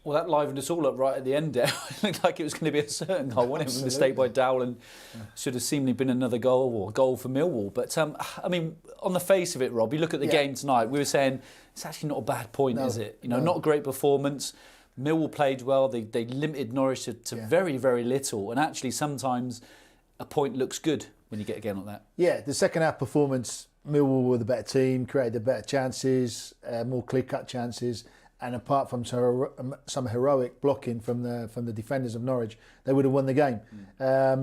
Well, that livened us all up right at the end there. It looked like it was going to be a certain goal, wasn't it? It was a mistake by Dowell and should have seemingly been another goal or goal for Millwall. But, I mean, on the face of it, Rob, you look at the game tonight, we were saying it's actually not a bad point, is it? Not a great performance. Millwall played well. They limited Norwich to very, very little. And actually, sometimes a point looks good when you get a game like that. Yeah, the second half performance, Millwall were the better team, created the better chances, more clear-cut chances. And apart from some heroic blocking from the defenders of Norwich, they would have won the game.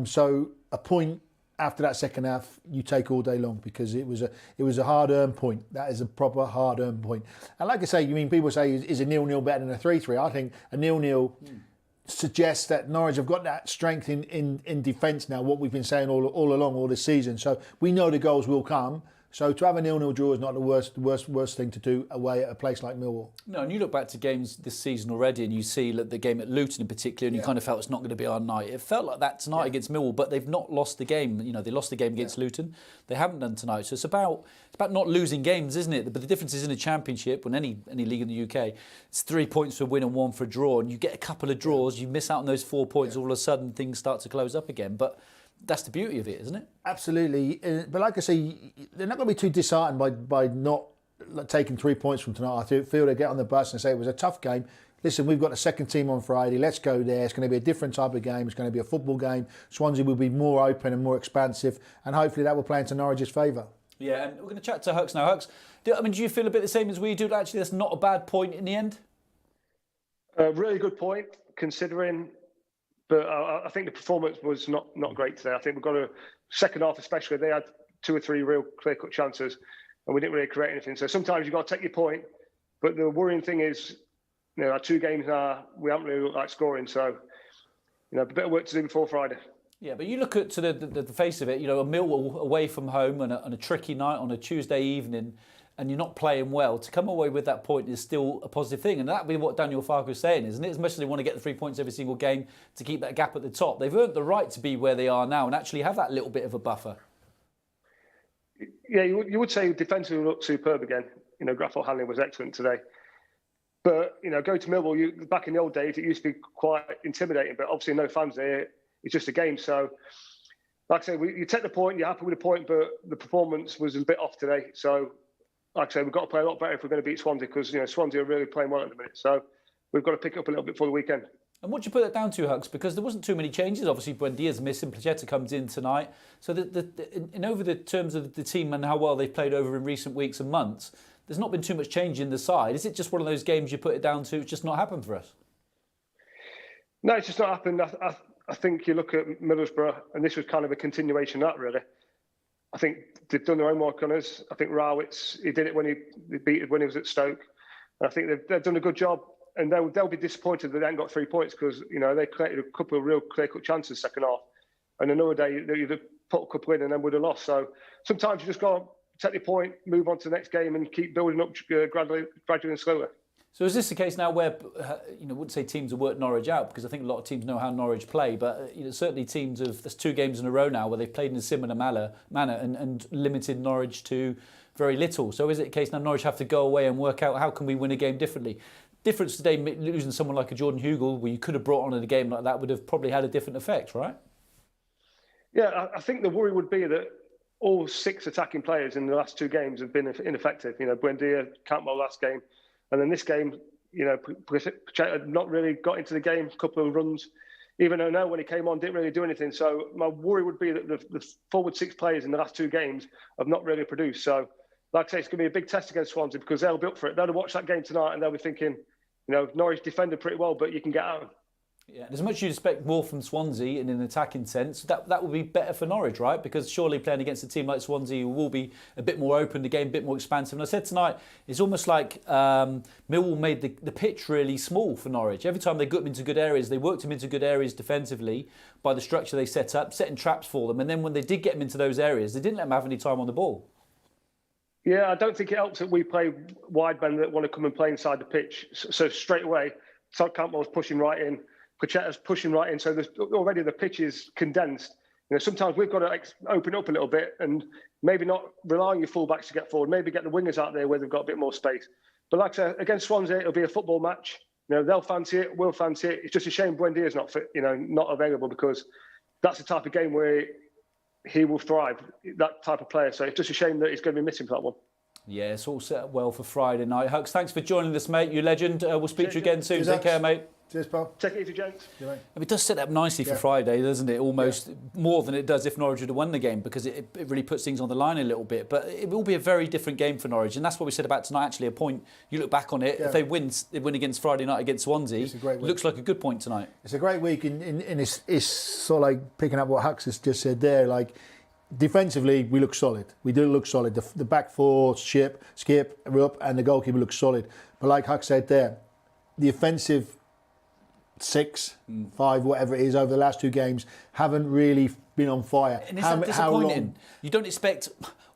So a point after that second half, you take all day long because it was a hard-earned point. That is a proper hard-earned point. And like I say, people say is a 0-0 better than a 3-3? I think a 0-0 suggests that Norwich have got that strength in defence now. What we've been saying all along all this season. So we know the goals will come. So to have a 0-0 draw is not the worst thing to do away at a place like Millwall. No, and you look back to games this season already and you see the game at Luton in particular and you kind of felt it's not going to be our night. It felt like that tonight against Millwall, but they've not lost the game. They lost the game against Luton. They haven't done tonight. So it's about not losing games, isn't it? But the difference is in a championship, when any league in the UK, it's 3 points for a win and 1 for a draw. And you get a couple of draws, you miss out on those 4 points, all of a sudden things start to close up again. But that's the beauty of it, isn't it? Absolutely. But like I say, they're not going to be too disheartened by not taking 3 points from tonight. I feel they get on the bus and say it was a tough game. Listen, we've got a second team on Friday. Let's go there. It's going to be a different type of game. It's going to be a football game. Swansea will be more open and more expansive. And hopefully that will play into Norwich's favour. Yeah, and we're going to chat to Hux now. Hux, do you feel a bit the same as we do? Actually, that's not a bad point in the end? A really good point, considering... But I think the performance was not great today. I think we've got a second half especially, they had 2 or 3 real clear-cut chances and we didn't really create anything. So sometimes you've got to take your point. But the worrying thing is, our 2 games now, we haven't really looked like scoring. So, a bit of work to do before Friday. Yeah, but you look at to the face of it, a Millwall away from home and a tricky night on a Tuesday evening, and you're not playing well, to come away with that point is still a positive thing. And that'd be what Daniel Farke was saying, isn't it? As much as they want to get the 3 points every single game to keep that gap at the top, they've earned the right to be where they are now and actually have that little bit of a buffer. Yeah, you would say defensively looked superb again. Graphic handling was excellent today. But, go to Millwall, back in the old days, it used to be quite intimidating, but obviously no fans there. It's just a game. So, like I say, you take the point, you're happy with the point, but the performance was a bit off today. So, like I say, we've got to play a lot better if we're going to beat Swansea because, Swansea are really playing well at the minute. So we've got to pick up a little bit for the weekend. And what do you put that down to, Hux? Because there wasn't too many changes. Obviously, Buendia's missing, Placheta comes in tonight. So in over the terms of the team and how well they've played over in recent weeks and months, there's not been too much change in the side. Is it just one of those games you put it down to, it's just not happened for us? No, it's just not happened. I think you look at Middlesbrough, and this was kind of a continuation of that, really. I think they've done their own work on us. I think Rawitz, he did it when he was at Stoke. And I think they've done a good job. And they'll be disappointed that they haven't got 3 points because, they created a couple of real clear-cut chances second half. And another day, you'd have put a couple in and then would have lost. So sometimes you just got to take your point, move on to the next game and keep building up gradually and slowly. So is this the case now where, I wouldn't say teams have worked Norwich out because I think a lot of teams know how Norwich play, but certainly teams there's 2 games in a row now where they've played in a similar manner and limited Norwich to very little. So is it a case now Norwich have to go away and work out how can we win a game differently? Difference today, losing someone like a Jordan Hugill, where you could have brought on in a game like that, would have probably had a different effect, right? Yeah, I think the worry would be that all 6 attacking players in the last 2 games have been ineffective. Buendia, Campbell last game. And then this game, Placheta not really got into the game, a couple of runs. Even though now when he came on, didn't really do anything. So my worry would be that the forward 6 players in the last 2 games have not really produced. So, like I say, it's going to be a big test against Swansea because they'll be up for it. They'll watch that game tonight and they'll be thinking, Norwich defended pretty well, but you can get out. Yeah, as much as you'd expect more from Swansea in an attacking sense, that would be better for Norwich, right? Because surely playing against a team like Swansea will be a bit more open, the game a bit more expansive. And I said tonight, it's almost like Millwall made the pitch really small for Norwich. Every time they got them into good areas, they worked them into good areas defensively by the structure they set up, setting traps for them. And then when they did get them into those areas, they didn't let them have any time on the ball. Yeah, I don't think it helps that we play wide men that want to come and play inside the pitch. So straight away, Todd Campbell's pushing right in. Placheta's pushing right in, so there's already the pitch is condensed. Sometimes we've got to open up a little bit and maybe not rely on your fullbacks to get forward, maybe get the wingers out there where they've got a bit more space. But like I said, against Swansea, it'll be a football match. they'll fancy it, we'll fancy it. It's just a shame Buendia's not fit, not available, because that's the type of game where he will thrive, that type of player. So it's just a shame that he's going to be missing for that one. Yeah, it's all set up well for Friday night. Hux, thanks for joining us, mate. You legend. We'll speak to you again soon. Take care, mate. Cheers, pal. Take it easy, gents. It does set up nicely for Friday, doesn't it? Almost more than it does if Norwich would have won the game, because it really puts things on the line a little bit. But it will be a very different game for Norwich, and that's what we said about tonight. Actually, a point. You look back on it. If they win against Friday night against Swansea. It's a great week. Looks like a good point tonight. It's a great week, and it's sort of like picking up what Hux has just said there. Like, defensively, we look solid. We do look solid. The back four, Skip, Rupp, and the goalkeeper looks solid. But like Hux said there, the offensive 6, 5, whatever it is, over the last 2 games haven't really been on fire. And it's disappointing. You don't expect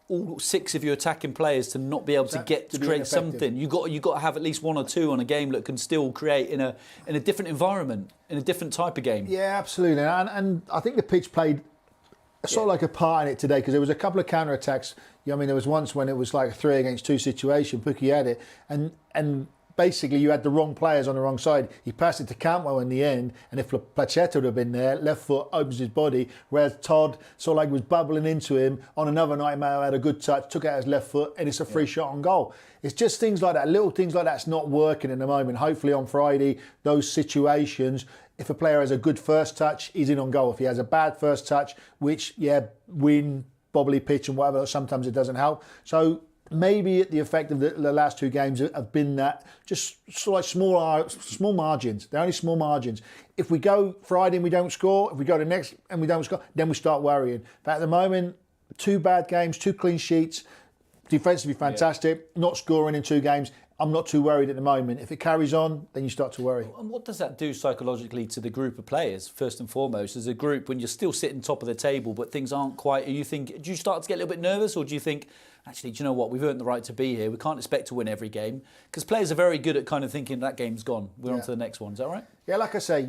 all 6 of your attacking players to not be able to create something. You got to have at least 1 or 2 on a game that can still create in a different environment, in a different type of game. Yeah, absolutely. And I think the pitch played sort of like a part in it today, because there was a couple of counter attacks. There was once when it was like a 3 against 2 situation. Pookie had it, and basically you had the wrong players on the wrong side. He passed it to Cantwell in the end, and if Plachetta would have been there, left foot opens his body, whereas Todd sort of like was bubbling into him. On another night, he may have had a good touch, took out his left foot, and it's a free shot on goal. It's just things like that, little things like that's not working at the moment. Hopefully on Friday, those situations, if a player has a good first touch, he's in on goal. If he has a bad first touch, which, wind, bobbly pitch and whatever, sometimes it doesn't help. So maybe the effect of the last 2 games have been that just sort of small margins. They're only small margins. If we go Friday and we don't score, if we go to next and we don't score, then we start worrying. But at the moment, 2 bad games, 2 clean sheets, defensively fantastic, not scoring in 2 games. I'm not too worried at the moment. If it carries on, then you start to worry. And what does that do psychologically to the group of players, first and foremost? As a group, when you're still sitting top of the table, but things aren't quite... Do you start to get a little bit nervous, or do you think, actually, do you know what? We've earned the right to be here. We can't expect to win every game. Because players are very good at kind of thinking that game's gone. We're on to the next one. Is that right? Yeah, like I say,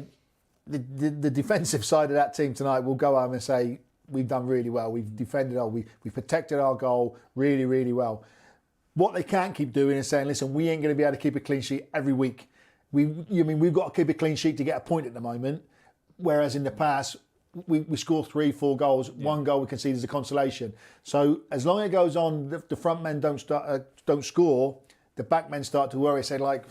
the defensive side of that team tonight will go home and say, we've done really well. We've defended we've protected our goal really, really well. What they can't keep doing is saying, listen, we ain't going to be able to keep a clean sheet every week. We've got to keep a clean sheet to get a point at the moment. Whereas in the past, we score 3, 4 goals. 1 goal we concede as a consolation. So as long as it goes on, the front men don't score. The back men start to worry. Say like,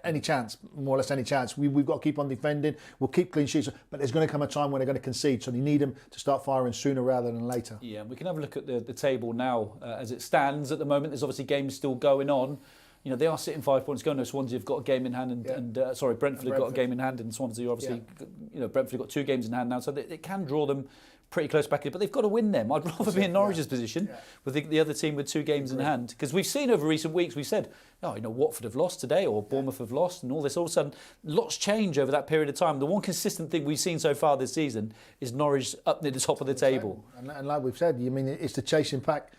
any chance, more or less any chance. We've got to keep on defending. We'll keep clean sheets, but there's going to come a time when they're going to concede. So you need them to start firing sooner rather than later. Yeah, we can have a look at the table now as it stands at the moment. There's obviously games still going on. They are sitting 5 points going. Swansea have got a game in hand, Brentford have got a game in hand, and Swansea obviously, Brentford have got 2 games in hand now, so it can draw them pretty close back in, but they've got to win them. I'd rather be in Norwich's position with the other team with 2 games in hand, because we've seen over recent weeks, we said, Watford have lost today, or Bournemouth have lost, and all this. All of a sudden, lots change over that period of time. The one consistent thing we've seen so far this season is Norwich up near the top of the table. And like we've said, it's the chasing pack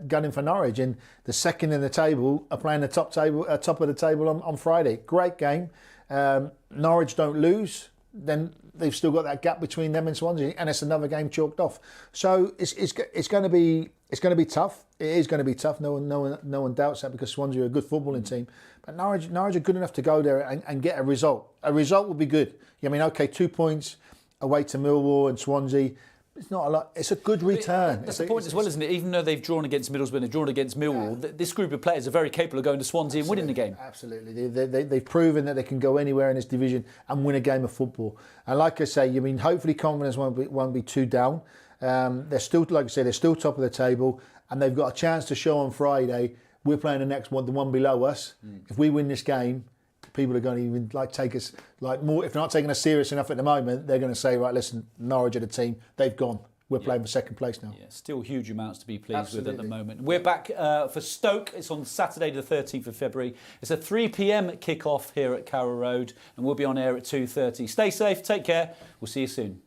gunning for Norwich, and the second in the table are playing the top of the table on Friday. Great game. Norwich don't lose, then they've still got that gap between them and Swansea, and it's another game chalked off. So it's going to be tough. It is going to be tough. No one doubts that, because Swansea are a good footballing team. But Norwich are good enough to go there and get a result. A result would be good. 2 points away to Millwall and Swansea. It's not a lot. It's a good return. That's the point as well, isn't it? Even though they've drawn against Middlesbrough and they've drawn against Millwall, this group of players are very capable of going to Swansea and winning the game. Absolutely. They've proven that they can go anywhere in this division and win a game of football. And like I say, hopefully confidence won't be too down. They're still, like I say, they're still top of the table, and they've got a chance to show on Friday. We're playing the next one, the one below us. If we win this game, people are going to even take us more. If they're not taking us serious enough at the moment, they're going to say, right, listen, Norwich are the team. They've gone. We're playing for second place now. Yeah, still huge amounts to be pleased with at the moment. We're back for Stoke. It's on Saturday the 13th of February. It's a 3 p.m. kick-off here at Carrow Road, and we'll be on air at 2:30. Stay safe, take care. We'll see you soon.